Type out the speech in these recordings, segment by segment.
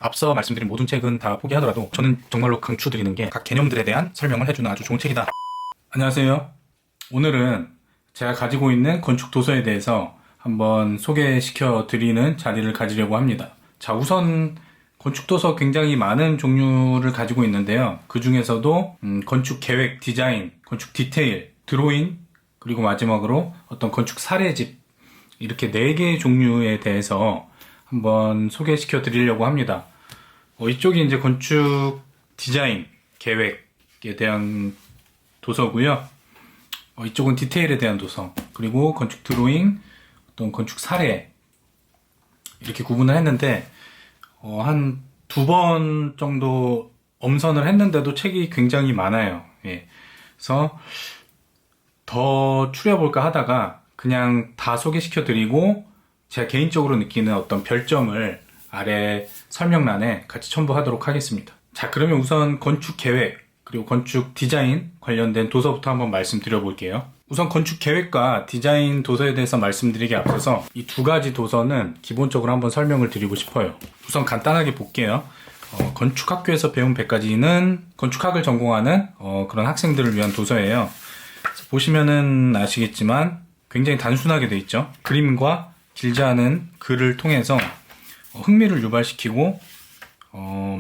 앞서 말씀드린 모든 책은 다 포기하더라도 저는 정말로 강추드리는 게 각 개념들에 대한 설명을 해주는 아주 좋은 책이다. 안녕하세요. 오늘은 제가 가지고 있는 건축 도서에 대해서 한번 소개시켜 드리는 자리를 가지려고 합니다. 자, 우선 건축 도서 굉장히 많은 종류를 가지고 있는데요. 그 중에서도 건축 계획, 디자인, 건축 디테일, 드로잉, 그리고 마지막으로 어떤 건축 사례집, 이렇게 4개의 종류에 대해서 한번 소개시켜 드리려고 합니다. 이쪽이 이제 건축 디자인, 계획에 대한 도서고요. 이쪽은 디테일에 대한 도서, 그리고 건축 드로잉, 어떤 건축 사례, 이렇게 구분을 했는데 한 2번 정도 엄선을 했는데도 책이 굉장히 많아요. 예. 그래서 더 추려볼까 하다가 그냥 다 소개시켜 드리고 제가 개인적으로 느끼는 어떤 별점을 아래 설명란에 같이 첨부하도록 하겠습니다. 자, 그러면 우선 건축 계획 그리고 건축 디자인 관련된 도서부터 한번 말씀드려 볼게요. 우선 건축 계획과 디자인 도서에 대해서 말씀드리기 앞서서 이 2가지 도서는 기본적으로 한번 설명을 드리고 싶어요. 우선 간단하게 볼게요. 건축학교에서 배운 100가지는 건축학을 전공하는 그런 학생들을 위한 도서예요. 보시면은 아시겠지만 굉장히 단순하게 되어 있죠. 그림과 길지 않은 글을 통해서 흥미를 유발시키고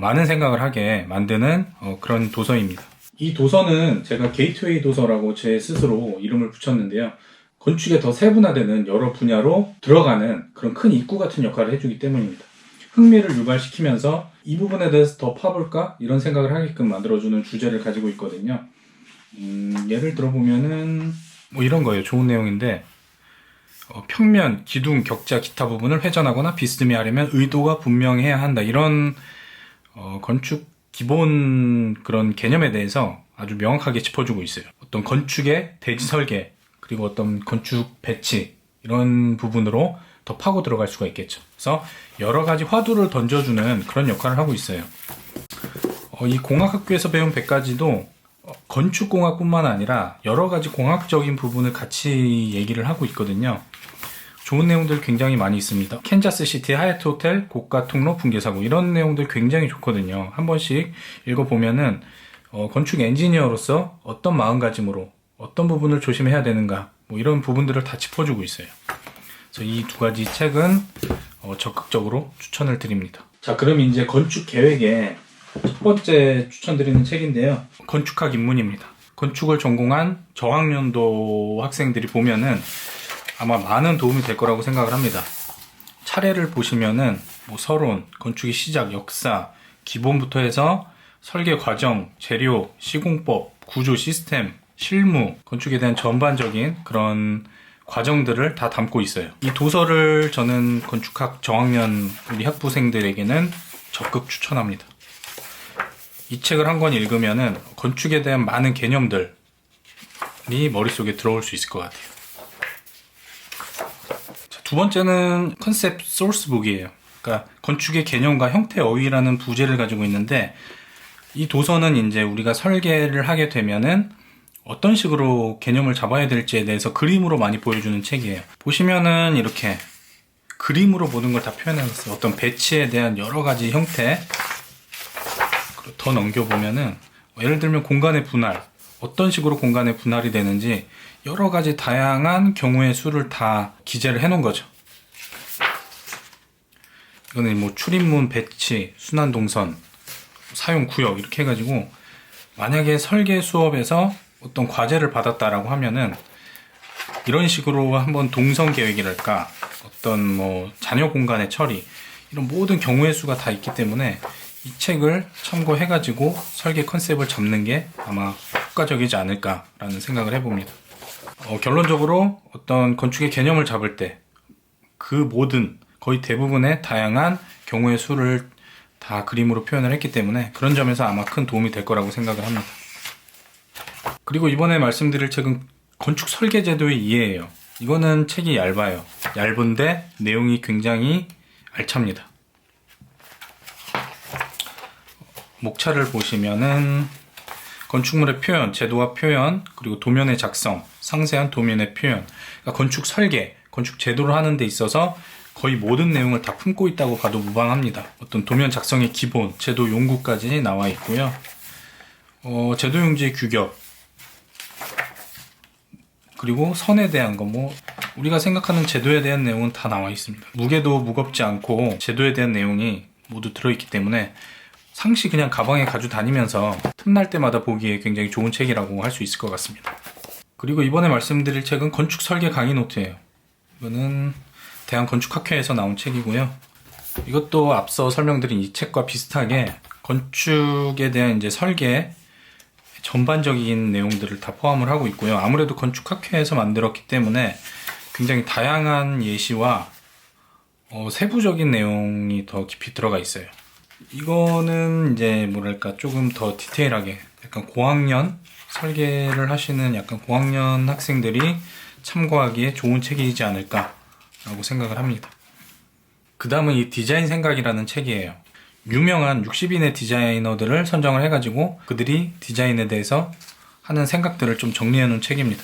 많은 생각을 하게 만드는 그런 도서입니다. 이 도서는 제가 게이트웨이 도서라고 제 스스로 이름을 붙였는데요. 건축에 더 세분화되는 여러 분야로 들어가는 그런 큰 입구 같은 역할을 해주기 때문입니다. 흥미를 유발시키면서 이 부분에 대해서 더 파볼까? 이런 생각을 하게끔 만들어주는 주제를 가지고 있거든요. 예를 들어보면은 뭐 이런 거예요. 좋은 내용인데 평면, 기둥, 격자, 기타 부분을 회전하거나 비스듬히 하려면 의도가 분명해야 한다. 이런 건축 기본 그런 개념에 대해서 아주 명확하게 짚어주고 있어요. 어떤 건축의 대지 설계, 그리고 어떤 건축 배치, 이런 부분으로 더 파고 들어갈 수가 있겠죠. 그래서 여러 가지 화두를 던져주는 그런 역할을 하고 있어요. 이 공학학교에서 배운 100가지도 건축공학뿐만 아니라 여러 가지 공학적인 부분을 같이 얘기를 하고 있거든요. 좋은 내용들 굉장히 많이 있습니다. 캔자스시티 하얏트 호텔 고가 통로 붕괴 사고, 이런 내용들 굉장히 좋거든요. 한 번씩 읽어보면은 건축 엔지니어로서 어떤 마음가짐으로 어떤 부분을 조심해야 되는가, 뭐 이런 부분들을 다 짚어주고 있어요. 그래서 이 2가지 책은 적극적으로 추천을 드립니다. 자, 그럼 이제 건축 계획에 첫 번째 추천드리는 책인데요. 건축학 입문입니다. 건축을 전공한 저학년도 학생들이 보면은 아마 많은 도움이 될 거라고 생각을 합니다. 차례를 보시면은 뭐 서론, 건축의 시작, 역사, 기본부터 해서 설계 과정, 재료, 시공법, 구조, 시스템, 실무, 건축에 대한 전반적인 그런 과정들을 다 담고 있어요. 이 도서를 저는 건축학 저학년 우리 학부생들에게는 적극 추천합니다. 이 책을 한 권 읽으면은 건축에 대한 많은 개념들이 머릿속에 들어올 수 있을 것 같아요. 자, 2번째는 컨셉 소스북이에요. 그러니까 건축의 개념과 형태 어휘라는 부제를 가지고 있는데, 이 도서는 이제 우리가 설계를 하게 되면은 어떤 식으로 개념을 잡아야 될지에 대해서 그림으로 많이 보여주는 책이에요. 보시면은 이렇게 그림으로 모든 걸 다 표현해놨어요. 어떤 배치에 대한 여러 가지 형태. 더 넘겨보면은 예를 들면 공간의 분할, 어떤 식으로 공간의 분할이 되는지 여러 가지 다양한 경우의 수를 다 기재를 해놓은 거죠. 이거는 뭐 출입문 배치, 순환 동선, 사용 구역, 이렇게 해가지고 만약에 설계 수업에서 어떤 과제를 받았다라고 하면은 이런 식으로 한번 동선 계획이랄까, 어떤 뭐 자녀 공간의 처리, 이런 모든 경우의 수가 다 있기 때문에 이 책을 참고해가지고 설계 컨셉을 잡는 게 아마 효과적이지 않을까라는 생각을 해봅니다. 결론적으로 어떤 건축의 개념을 잡을 때 그 모든, 거의 대부분의 다양한 경우의 수를 다 그림으로 표현을 했기 때문에 그런 점에서 아마 큰 도움이 될 거라고 생각을 합니다. 그리고 이번에 말씀드릴 책은 건축 설계제도의 이해예요. 이거는 책이 얇아요. 얇은데 내용이 굉장히 알찹니다. 목차를 보시면은 건축물의 표현, 제도와 표현, 그리고 도면의 작성, 상세한 도면의 표현, 그러니까 건축 설계, 건축 제도를 하는 데 있어서 거의 모든 내용을 다 품고 있다고 봐도 무방합니다. 어떤 도면 작성의 기본, 제도 용구까지 나와 있고요. 제도 용지의 규격, 그리고 선에 대한 거, 우리가 생각하는 제도에 대한 내용은 다 나와 있습니다. 무게도 무겁지 않고 제도에 대한 내용이 모두 들어있기 때문에 상시 그냥 가방에 가지고 다니면서 틈날 때마다 보기에 굉장히 좋은 책이라고 할 수 있을 것 같습니다. 그리고 이번에 말씀드릴 책은 건축 설계 강의 노트예요. 이거는 대한건축학회에서 나온 책이고요. 이것도 앞서 설명드린 이 책과 비슷하게 건축에 대한 이제 설계 전반적인 내용들을 다 포함을 하고 있고요. 아무래도 건축학회에서 만들었기 때문에 굉장히 다양한 예시와 세부적인 내용이 더 깊이 들어가 있어요. 이거는 이제 뭐랄까 조금 더 디테일하게 약간 고학년 설계를 하시는 약간 고학년 학생들이 참고하기에 좋은 책이지 않을까라고 생각을 합니다. 그 다음은 이 디자인 생각이라는 책이에요. 유명한 60인의 디자이너들을 선정을 해가지고 그들이 디자인에 대해서 하는 생각들을 좀 정리해 놓은 책입니다.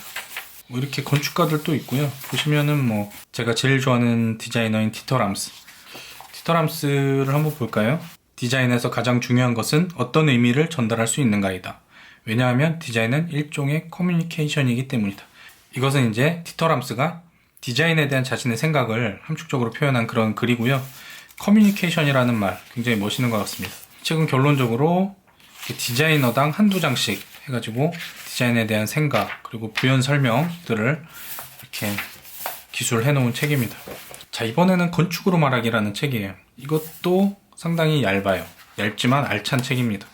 이렇게 건축가들도 있고요. 보시면은 제가 제일 좋아하는 디자이너인 디터 람스. 디터 람스를 한번 볼까요? 디자인에서 가장 중요한 것은 어떤 의미를 전달할 수 있는가이다. 왜냐하면 디자인은 일종의 커뮤니케이션이기 때문이다. 이것은 이제 디터 람스가 디자인에 대한 자신의 생각을 함축적으로 표현한 그런 글이고요. 커뮤니케이션이라는 말 굉장히 멋있는 것 같습니다. 책은 결론적으로 디자이너당 한두 장씩 해가지고 디자인에 대한 생각 그리고 부연 설명들을 이렇게 기술해 놓은 책입니다. 자, 이번에는 건축으로 말하기라는 책이에요. 이것도 상당히 얇아요. 얇지만 알찬 책입니다.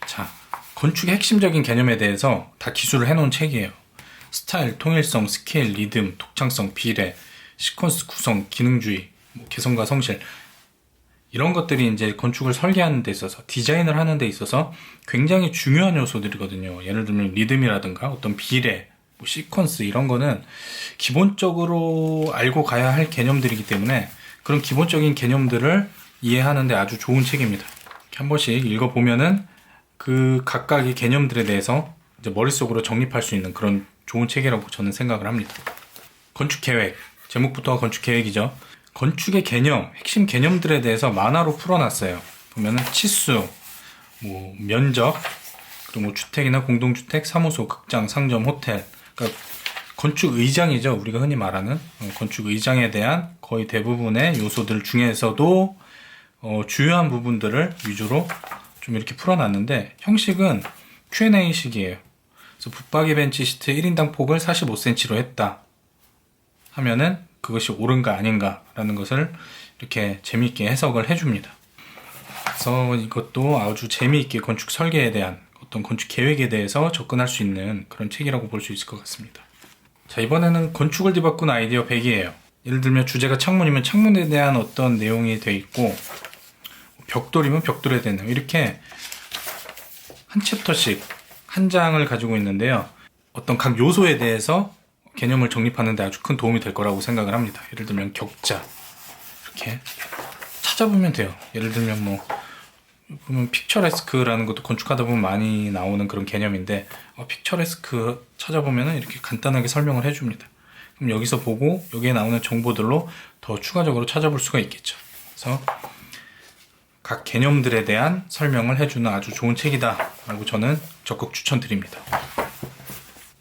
자, 건축의 핵심적인 개념에 대해서 다 기술을 해놓은 책이에요. 스타일, 통일성, 스케일, 리듬, 독창성, 비례, 시퀀스 구성, 기능주의, 개성과 성실, 이런 것들이 이제 건축을 설계하는 데 있어서, 디자인을 하는 데 있어서 굉장히 중요한 요소들이거든요. 예를 들면 리듬이라든가 어떤 비례, 시퀀스, 이런 거는 기본적으로 알고 가야 할 개념들이기 때문에 그런 기본적인 개념들을 이해하는 데 아주 좋은 책입니다. 이렇게 한 번씩 읽어보면은 그 각각의 개념들에 대해서 이제 머릿속으로 정립할 수 있는 그런 좋은 책이라고 저는 생각을 합니다. 건축계획, 제목부터가 건축계획이죠. 건축의 개념, 핵심 개념들에 대해서 만화로 풀어놨어요. 보면은 치수, 면적, 그리고 주택이나 공동주택, 사무소, 극장, 상점, 호텔, 그러니까 건축 의장이죠. 우리가 흔히 말하는 건축 의장에 대한 거의 대부분의 요소들 중에서도 주요한 부분들을 위주로 좀 이렇게 풀어놨는데 형식은 Q&A식이에요. 그래서 붙박이 벤치 시트 1인당 폭을 45cm로 했다 하면은 그것이 옳은가 아닌가 라는 것을 이렇게 재미있게 해석을 해줍니다. 그래서 이것도 아주 재미있게 건축 설계에 대한 어떤 건축 계획에 대해서 접근할 수 있는 그런 책이라고 볼 수 있을 것 같습니다. 자, 이번에는 건축을 뒤바꾼 아이디어 100이에요. 예를 들면 주제가 창문이면 창문에 대한 어떤 내용이 돼 있고, 벽돌이면 벽돌에 대한 내용, 이렇게 한 챕터씩 한 장을 가지고 있는데요. 어떤 각 요소에 대해서 개념을 정립하는 데 아주 큰 도움이 될 거라고 생각을 합니다. 예를 들면 격자, 이렇게 찾아보면 돼요. 예를 들면 보면 픽처레스크라는 것도 건축하다 보면 많이 나오는 그런 개념인데 픽처레스크 찾아보면 이렇게 간단하게 설명을 해줍니다. 그럼 여기서 보고 여기에 나오는 정보들로 더 추가적으로 찾아볼 수가 있겠죠. 그래서 각 개념들에 대한 설명을 해주는 아주 좋은 책이다 라고 저는 적극 추천드립니다.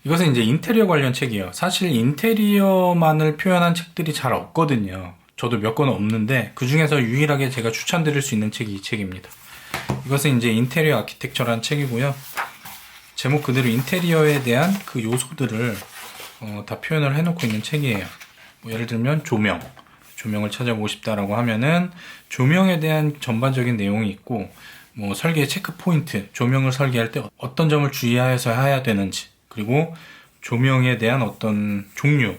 이것은 이제 인테리어 관련 책이에요. 사실 인테리어만을 표현한 책들이 잘 없거든요. 저도 몇 권 없는데 그 중에서 유일하게 제가 추천드릴 수 있는 책이 이 책입니다. 이것은 이제 인테리어 아키텍처라는 책이고요. 제목 그대로 인테리어에 대한 그 요소들을 다 표현을 해놓고 있는 책이에요. 예를 들면 조명을 찾아보고 싶다라고 하면은 조명에 대한 전반적인 내용이 있고 설계 체크 포인트, 조명을 설계할 때 어떤 점을 주의해서 해야 되는지, 그리고 조명에 대한 어떤 종류,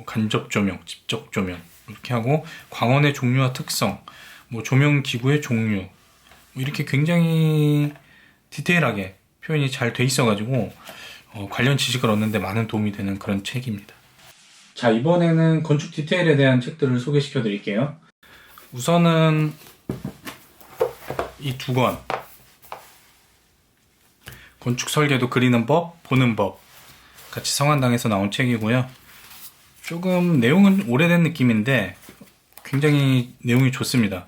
간접 조명, 직접 조명 이렇게 하고 광원의 종류와 특성, 조명 기구의 종류, 이렇게 굉장히 디테일하게 표현이 잘 돼 있어가지고 관련 지식을 얻는 데 많은 도움이 되는 그런 책입니다. 자, 이번에는 건축 디테일에 대한 책들을 소개시켜 드릴게요. 우선은 이 두 권, 건축 설계도 그리는 법, 보는 법, 같이 성한당에서 나온 책이고요. 조금 내용은 오래된 느낌인데 굉장히 내용이 좋습니다.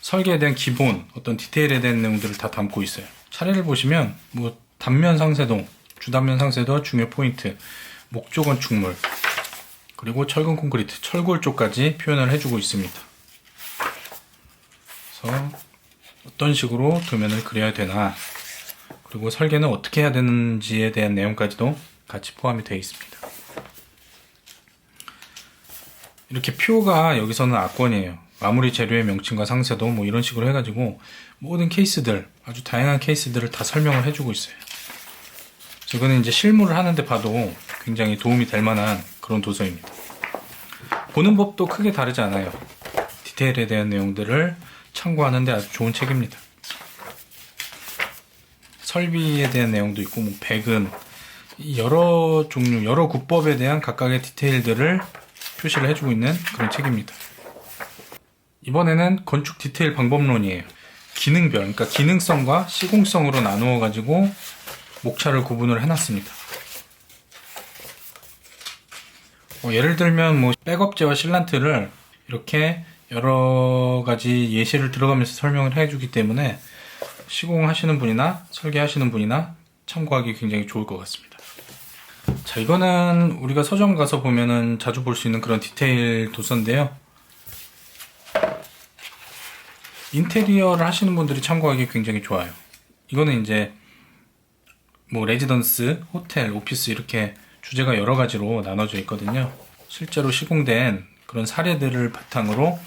설계에 대한 기본, 어떤 디테일에 대한 내용들을 다 담고 있어요. 차례를 보시면 뭐 단면 상세도, 주단면 상세도 중요 포인트, 목조 건축물, 그리고 철근 콘크리트, 철골 쪽까지 표현을 해주고 있습니다. 그래서 어떤 식으로 도면을 그려야 되나, 그리고 설계는 어떻게 해야 되는지에 대한 내용까지도 같이 포함이 되어 있습니다. 이렇게 표가 여기서는 악권이에요. 마무리 재료의 명칭과 상세도 뭐 이런 식으로 해가지고 모든 케이스들, 아주 다양한 케이스들을 다 설명을 해주고 있어요. 이거는 이제 실무를 하는데 봐도 굉장히 도움이 될 만한 그런 도서입니다. 보는 법도 크게 다르지 않아요. 디테일에 대한 내용들을 참고하는데 아주 좋은 책입니다. 설비에 대한 내용도 있고, 뭐 배근, 여러 종류, 여러 구법에 대한 각각의 디테일들을 표시를 해주고 있는 그런 책입니다. 이번에는 건축 디테일 방법론이에요. 기능별, 그러니까 기능성과 시공성으로 나누어 가지고 목차를 구분을 해놨습니다. 예를 들면 뭐 백업재와 실란트를 이렇게 여러 가지 예시를 들어가면서 설명을 해주기 때문에 시공하시는 분이나 설계하시는 분이나 참고하기 굉장히 좋을 것 같습니다. 자, 이거는 우리가 서점 가서 보면은 자주 볼 수 있는 그런 디테일 도서인데요. 인테리어를 하시는 분들이 참고하기 굉장히 좋아요. 이거는 이제 뭐 레지던스, 호텔, 오피스 이렇게 주제가 여러 가지로 나눠져 있거든요. 실제로 시공된 그런 사례들을 바탕으로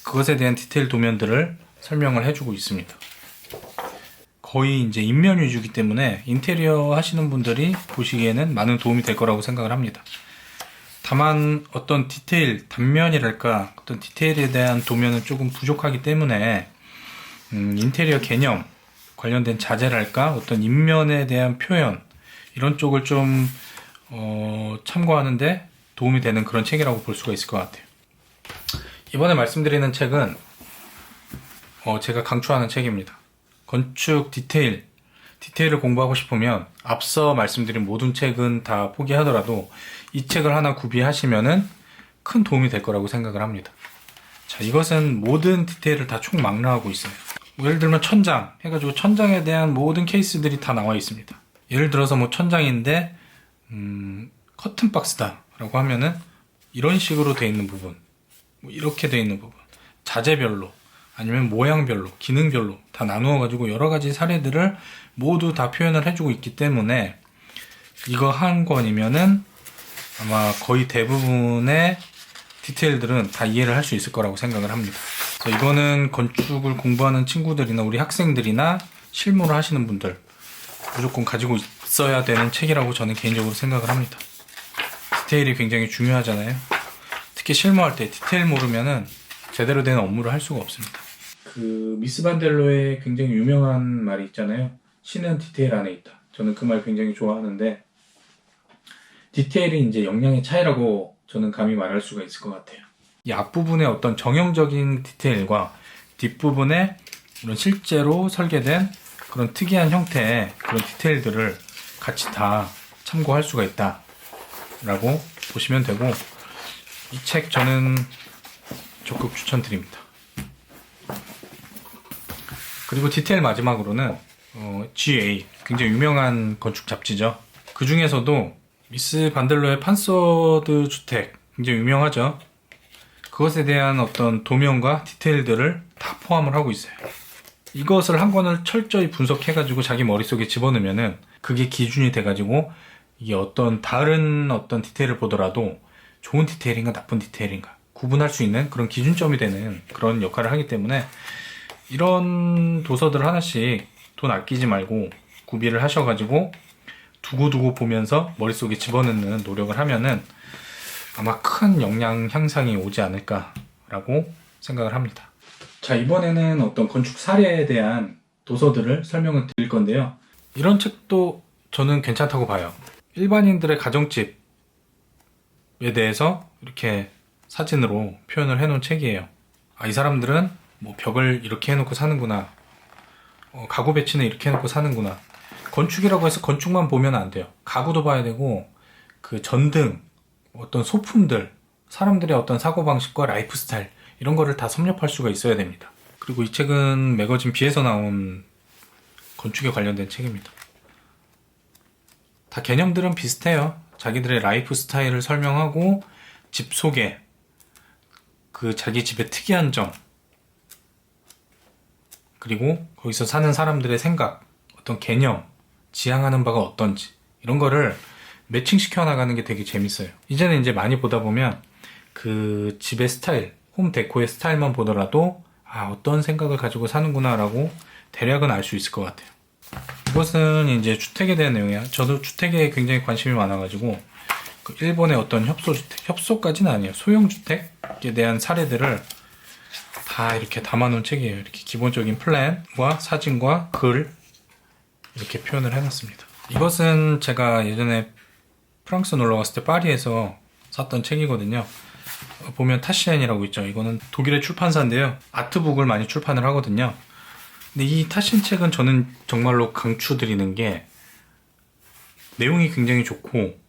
그것에 대한 디테일 도면들을 설명을 해주고 있습니다. 거의 이제 인면 위주이기 때문에 인테리어 하시는 분들이 보시기에는 많은 도움이 될 거라고 생각을 합니다. 다만 어떤 디테일, 단면이랄까 어떤 디테일에 대한 도면은 조금 부족하기 때문에 인테리어 개념 관련된 자재랄까 어떤 인면에 대한 표현 이런 쪽을 좀 참고하는데 도움이 되는 그런 책이라고 볼 수가 있을 것 같아요. 이번에 말씀드리는 책은 제가 강추하는 책입니다. 건축 디테일을 공부하고 싶으면 앞서 말씀드린 모든 책은 다 포기하더라도 이 책을 하나 구비하시면은 큰 도움이 될 거라고 생각을 합니다. 자, 이것은 모든 디테일을 다 총망라하고 있어요. 예를 들면 천장 해가지고 천장에 대한 모든 케이스들이 다 나와 있습니다. 예를 들어서 뭐 천장인데 커튼 박스다 라고 하면은 이런 식으로 되어 있는 부분, 뭐 이렇게 되어 있는 부분, 자재별로 아니면 모양별로, 기능별로 다 나누어 가지고 여러 가지 사례들을 모두 다 표현을 해주고 있기 때문에 이거 한 권이면은 아마 거의 대부분의 디테일들은 다 이해를 할 수 있을 거라고 생각을 합니다. 그래서 이거는 건축을 공부하는 친구들이나 우리 학생들이나 실무를 하시는 분들 무조건 가지고 있어야 되는 책이라고 저는 개인적으로 생각을 합니다. 디테일이 굉장히 중요하잖아요. 특히 실무할 때 디테일 모르면은 제대로 된 업무를 할 수가 없습니다. 그 미스 반델로의 굉장히 유명한 말이 있잖아요. 신은 디테일 안에 있다. 저는 그 말 굉장히 좋아하는데 디테일이 이제 역량의 차이라고 저는 감히 말할 수가 있을 것 같아요. 이 앞부분의 어떤 정형적인 디테일과 뒷부분에 이런 실제로 설계된 그런 특이한 형태의 그런 디테일들을 같이 다 참고할 수가 있다라고 보시면 되고 이 책 저는 적극 추천드립니다. 그리고 디테일 마지막으로는 GA 굉장히 유명한 건축 잡지죠. 그 중에서도 미스 반델로의 판서드 주택 굉장히 유명하죠. 그것에 대한 어떤 도면과 디테일들을 다 포함을 하고 있어요. 이것을 한 권을 철저히 분석해가지고 자기 머릿속에 집어넣으면은 그게 기준이 돼가지고 이게 어떤 다른 어떤 디테일을 보더라도 좋은 디테일인가 나쁜 디테일인가 구분할 수 있는 그런 기준점이 되는 그런 역할을 하기 때문에 이런 도서들 하나씩 돈 아끼지 말고 구비를 하셔가지고 두고두고 보면서 머릿속에 집어넣는 노력을 하면은 아마 큰 역량 향상이 오지 않을까라고 생각을 합니다. 자, 이번에는 어떤 건축 사례에 대한 도서들을 설명을 드릴 건데요. 이런 책도 저는 괜찮다고 봐요. 일반인들의 가정집에 대해서 이렇게 사진으로 표현을 해놓은 책이에요. 이 사람들은 뭐 벽을 이렇게 해놓고 사는구나. 가구 배치는 이렇게 해놓고 사는구나. 건축이라고 해서 건축만 보면 안 돼요. 가구도 봐야 되고 그 전등, 어떤 소품들, 사람들의 어떤 사고방식과 라이프 스타일 이런 거를 다 섭렵할 수가 있어야 됩니다. 그리고 이 책은 매거진 비에서 나온 건축에 관련된 책입니다. 다 개념들은 비슷해요. 자기들의 라이프 스타일을 설명하고 집 소개, 그 자기 집의 특이한 점, 그리고 거기서 사는 사람들의 생각, 어떤 개념, 지향하는 바가 어떤지 이런 거를 매칭시켜 나가는 게 되게 재밌어요. 이제는 이제 많이 보다 보면 그 집의 스타일, 홈 데코의 스타일만 보더라도 어떤 생각을 가지고 사는구나 라고 대략은 알 수 있을 것 같아요. 이것은 이제 주택에 대한 내용이야. 저도 주택에 굉장히 관심이 많아가지고 그 일본의 어떤 협소까지는 아니에요. 소형주택에 대한 사례들을 다 이렇게 담아놓은 책이에요. 이렇게 기본적인 플랜과 사진과 글 이렇게 표현을 해놨습니다. 이것은 제가 예전에 프랑스 놀러 갔을 때 파리에서 샀던 책이거든요. 보면 타시엔이라고 있죠. 이거는 독일의 출판사인데요. 아트북을 많이 출판을 하거든요. 근데 이 타시엔 책은 저는 정말로 강추드리는 게 내용이 굉장히 좋고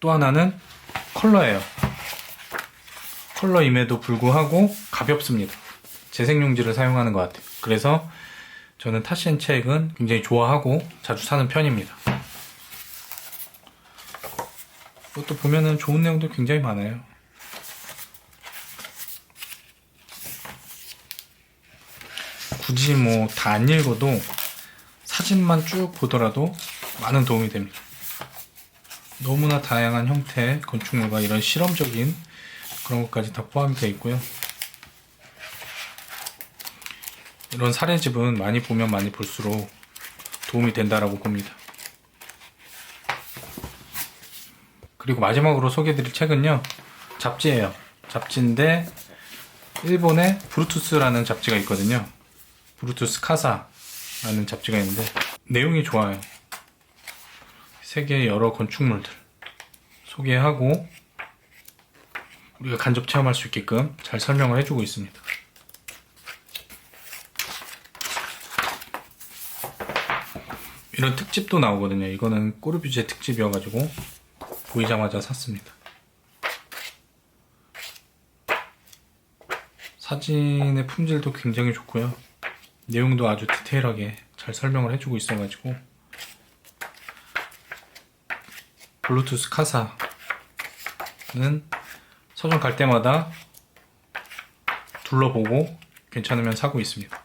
또 하나는 컬러예요. 컬러임에도 불구하고 가볍습니다. 재생용지를 사용하는 것 같아요. 그래서 저는 타시엔 책은 굉장히 좋아하고 자주 사는 편입니다. 이것도 보면은 좋은 내용도 굉장히 많아요. 굳이 뭐 다 안 읽어도 사진만 쭉 보더라도 많은 도움이 됩니다. 너무나 다양한 형태의 건축물과 이런 실험적인 그런 것까지 다 포함이 되어 있고요. 이런 사례집은 많이 보면 많이 볼수록 도움이 된다라고 봅니다. 그리고 마지막으로 소개해드릴 책은요, 잡지예요. 잡지인데 일본의 브루투스라는 잡지가 있거든요. 브루투스 카사라는 잡지가 있는데 내용이 좋아요. 세계의 여러 건축물들 소개하고 우리가 간접 체험할 수 있게끔 잘 설명을 해주고 있습니다. 이런 특집도 나오거든요. 이거는 꼬르뷰지에 특집이어가지고 보이자마자 샀습니다. 사진의 품질도 굉장히 좋고요. 내용도 아주 디테일하게 잘 설명을 해주고 있어가지고 블루투스 카사는 서점 갈 때마다 둘러보고 괜찮으면 사고 있습니다.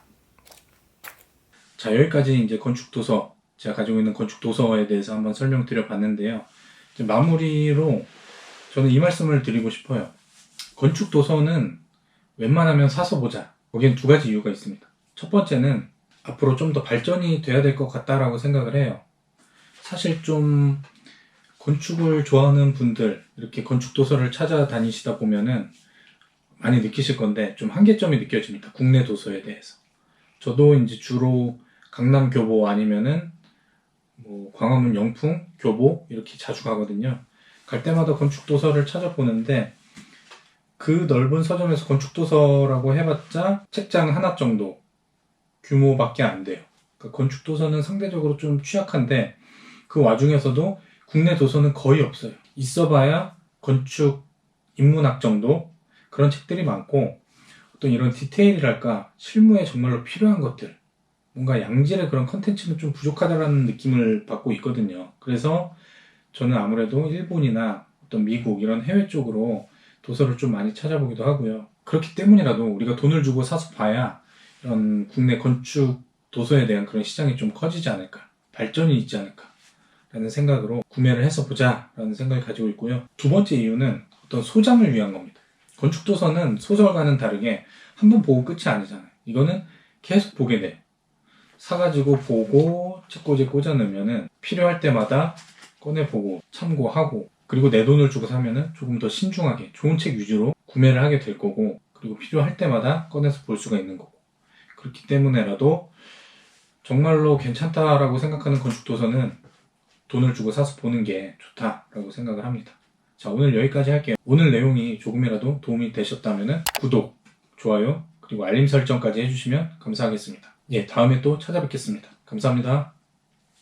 자, 여기까지 이제 건축도서, 제가 가지고 있는 건축도서에 대해서 한번 설명드려 봤는데요. 이제 마무리로 저는 이 말씀을 드리고 싶어요. 건축도서는 웬만하면 사서 보자. 거기엔 두 가지 이유가 있습니다. 첫 번째는 앞으로 좀 더 발전이 돼야 될 것 같다라고 생각을 해요. 사실 좀 건축을 좋아하는 분들, 이렇게 건축도서를 찾아다니시다 보면은 많이 느끼실 건데 좀 한계점이 느껴집니다. 국내 도서에 대해서. 저도 이제 주로 강남 교보 아니면은 뭐 광화문 영풍, 교보 이렇게 자주 가거든요. 갈 때마다 건축도서를 찾아보는데 그 넓은 서점에서 건축도서라고 해봤자 책장 하나 정도 규모밖에 안 돼요. 그러니까 건축도서는 상대적으로 좀 취약한데 그 와중에서도 국내 도서는 거의 없어요. 있어봐야 건축 인문학 정도 그런 책들이 많고 어떤 이런 디테일이랄까 실무에 정말로 필요한 것들 뭔가 양질의 그런 컨텐츠는 좀 부족하다라는 느낌을 받고 있거든요. 그래서 저는 아무래도 일본이나 어떤 미국 이런 해외 쪽으로 도서를 좀 많이 찾아보기도 하고요. 그렇기 때문이라도 우리가 돈을 주고 사서 봐야 이런 국내 건축 도서에 대한 그런 시장이 좀 커지지 않을까, 발전이 있지 않을까 라는 생각으로 구매를 해서 보자 라는 생각을 가지고 있고요. 두 번째 이유는 어떤 소장을 위한 겁니다. 건축도서는 소설과는 다르게 한번 보고 끝이 아니잖아요. 이거는 계속 보게 돼. 사가지고 보고 책꽂이에 꽂아 넣으면은 필요할 때마다 꺼내보고 참고하고 그리고 내 돈을 주고 사면은 조금 더 신중하게 좋은 책 위주로 구매를 하게 될 거고 그리고 필요할 때마다 꺼내서 볼 수가 있는 거고 그렇기 때문에라도 정말로 괜찮다라고 생각하는 건축도서는 돈을 주고 사서 보는 게 좋다라고 생각을 합니다. 자, 오늘 여기까지 할게요. 오늘 내용이 조금이라도 도움이 되셨다면 구독, 좋아요, 그리고 알림 설정까지 해주시면 감사하겠습니다. 예, 다음에 또 찾아뵙겠습니다. 감사합니다.